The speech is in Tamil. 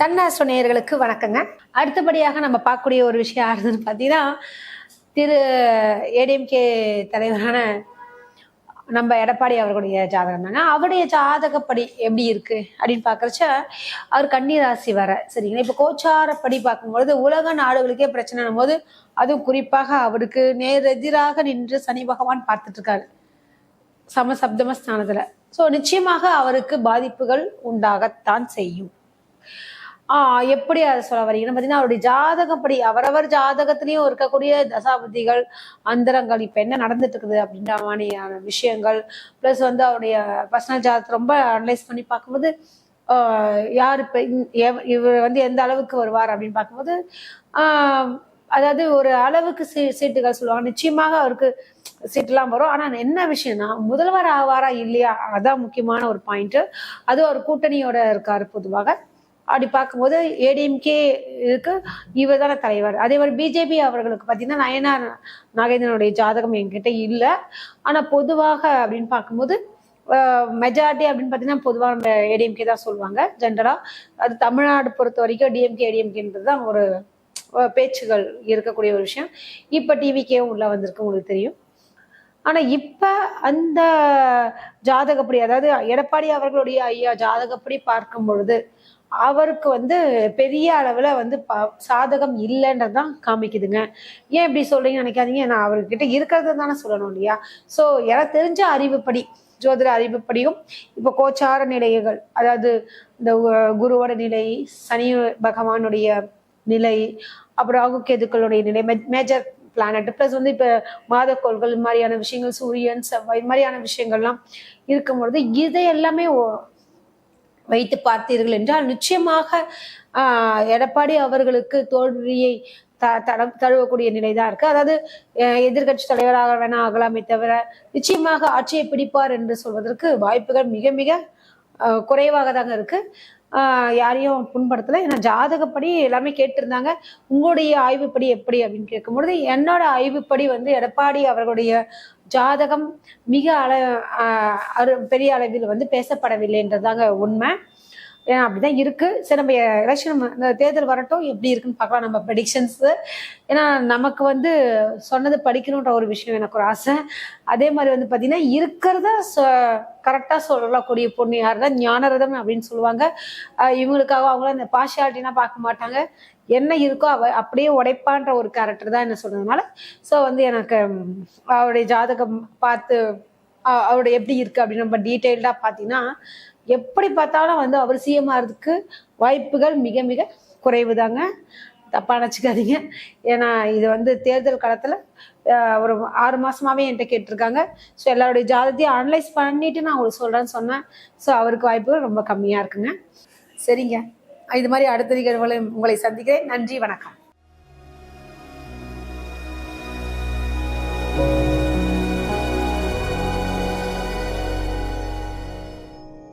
கண்ணாஸ்ட்ரோ நேயர்களுக்கு வணக்கங்க. அடுத்தபடியாக நம்ம பார்க்கக்கூடிய ஒரு விஷயம் யாருன்னு பார்த்தீங்கன்னா, திரு ஏடிஎம்கே தலைவரான நம்ம எடப்பாடி அவர்களுடைய ஜாதகம் தாங்க. அவருடைய ஜாதகப்படி எப்படி இருக்கு அப்படின்னு பார்க்கறச்ச, அவர் கன்னி ராசி வர சரிங்களா. இப்போ கோச்சாரப்படி பார்க்கும்பொழுது உலக நாடுகளுக்கே பிரச்சனைனும் போது, அதுவும் குறிப்பாக அவருக்கு நேரெதிராக நின்று சனி பகவான் பார்த்துட்டு இருக்காரு சமசப்தமஸ்தானத்துல. ஸோ நிச்சயமாக அவருக்கு பாதிப்புகள் உண்டாகத்தான் செய்யும். எப்படி அதை சொல்ல வரீங்கன்னு பார்த்தீங்கன்னா, அவருடைய ஜாதகப்படி அவரவர் ஜாதகத்திலையும் இருக்கக்கூடிய தசாபதிகள் அந்தரங்கள் இப்போ என்ன நடந்துட்டு இருக்குது அப்படின்ற மாதிரியான விஷயங்கள், ப்ளஸ் வந்து அவருடைய பர்சனல் ஜாதகத்தை ரொம்ப அனலைஸ் பண்ணி பார்க்கும்போது யார் இப்போ இவர் வந்து எந்த அளவுக்கு வருவார் அப்படின்னு பார்க்கும்போது அதாவது ஒரு அளவுக்கு சீட்டுகள் சொல்லுவாங்க. நிச்சயமாக அவருக்கு சீட்டுலாம் வரும். ஆனால் என்ன விஷயம்னா, முதல்வர் ஆவாரா இல்லையா, அதான் முக்கியமான ஒரு பாயிண்ட். அதுவும் அவர் கூட்டணியோட இருக்காரு பொதுவாக. அப்படி பார்க்கும்போது ஏடிஎம்கே இருக்கு, இவர் தானே தலைவர். அதே மாதிரி பிஜேபி அவர்களுக்கு பார்த்தீங்கன்னா நயனார் நாகேந்திரனுடைய ஜாதகம் என்கிட்ட இல்லை. ஆனால் பொதுவாக அப்படின்னு பார்க்கும்போது மெஜாரிட்டி அப்படின்னு பார்த்தீங்கன்னா பொதுவாக நம்ம ஏடிஎம்கே தான் சொல்லுவாங்க ஜென்ரலாக. அது தமிழ்நாடு பொறுத்த வரைக்கும் டிஎம்கே ஏடிஎம்கேன்றது தான் ஒரு பேச்சுகள் இருக்கக்கூடிய ஒரு விஷயம். இப்போ டிவிக்கேவும் உள்ள வந்திருக்கு, உங்களுக்கு தெரியும். ஆனா இப்ப அந்த ஜாதகப்படி, அதாவது எடப்பாடி அவர்களுடைய ஐயா ஜாதகப்படி பார்க்கும் பொழுது அவருக்கு வந்து பெரிய அளவுல வந்து சாதகம் இல்லைன்றதுதான் காமிக்குதுங்க. ஏன் இப்படி சொல்றீங்கன்னு நினைக்காதீங்க, நான் அவர்கிட்ட இருக்கிறது தானே சொல்லணும் இல்லையா. ஸோ எனக்கு தெரிஞ்ச அறிவுப்படி, ஜோதிட அறிவுப்படியும் இப்போ கோச்சார நிலைகள், அதாவது இந்த குருவோட நிலை, சனி பகவானுடைய நிலை, அப்புறம் ராகுகேதுக்களுடைய நிலை, மேஜர் பிளானட், பிளஸ் வந்து இப்போ மாதக்கோள்கள் மாதிரியான விஷயங்கள், சூரியன் செவ்வாய் இது மாதிரியான விஷயங்கள்லாம் இருக்கும்பொழுது இதை எல்லாமே வைத்து பார்த்தீர்கள் என்றால் நிச்சயமாக எடப்பாடி அவர்களுக்கு தோல்வியை தழுவக்கூடிய நிலைதான் இருக்கு. அதாவது எதிர்கட்சி தலைவராக வேணா ஆகலாமே தவிர நிச்சயமாக ஆட்சியை பிடிப்பார் என்று சொல்வதற்கு வாய்ப்புகள் மிக மிக குறைவாக தாங்க இருக்கு. யாரையும் புண்படுத்தலை. ஏன்னா ஜாதகப்படி எல்லாமே கேட்டிருந்தாங்க, உங்களுடைய ஆய்வுப்படி எப்படி அப்படின்னு கேட்கும்பொழுது என்னோட ஆய்வுப்படி வந்து எடப்பாடி அவர்களுடைய ஜாதகம் மிக பெரிய அளவில் வந்து பேசப்படவில்லைன்றதாங்க உண்மை. ஏன்னா அப்படிதான் இருக்கு. சரி, நம்ம எலெக்ஷன் இந்த தேர்தல் வரட்டும், எப்படி இருக்குன்னு பார்க்கலாம் நம்ம ப்ரெடிக்ஷன்ஸ். ஏன்னா நமக்கு வந்து சொன்னது படிக்கணுன்ற ஒரு விஷயம் எனக்கு ஒரு ஆசை. அதே மாதிரி வந்து பார்த்தீங்கன்னா இருக்கிறத கரெக்டாக சொல்லக்கூடிய பொண்ணு யார் தான் ஞானரதம் அப்படின்னு சொல்லுவாங்க. இவங்களுக்காக அவங்களாம் இந்த பார்ஷியாலிட்டினா பார்க்க மாட்டாங்க, என்ன இருக்கோ அப்படியே உடைப்பான்ற ஒரு கேரக்டர் தான் என்ன சொல்றதுனால. ஸோ வந்து எனக்கு அவருடைய ஜாதகம் பார்த்து அவருடைய எப்படி இருக்கு அப்படின்னு நம்ம டீட்டெயில்டா பார்த்தீங்கன்னா, எப்படி பார்த்தாலும் வந்து அவர் சிஎம் ஆகிறதுக்கு வாய்ப்புகள் மிக மிக குறைவு தாங்க. தப்பா நினச்சிக்காதீங்க. ஏன்னா இது வந்து தேர்தல் காலத்தில் ஒரு 6 மாசமாவே என்கிட்ட கேட்டிருக்காங்க. ஸோ எல்லாருடைய ஜாதகத்தையும் அனலைஸ் பண்ணிட்டு நான் உங்களுக்கு சொல்றேன்னு சொன்னேன். ஸோ அவருக்கு வாய்ப்புகள் ரொம்ப கம்மியா இருக்குங்க. சரிங்க, இது மாதிரி அடுத்த நிகழ்வுகளை உங்களை சந்திக்கிறேன். நன்றி, வணக்கம்.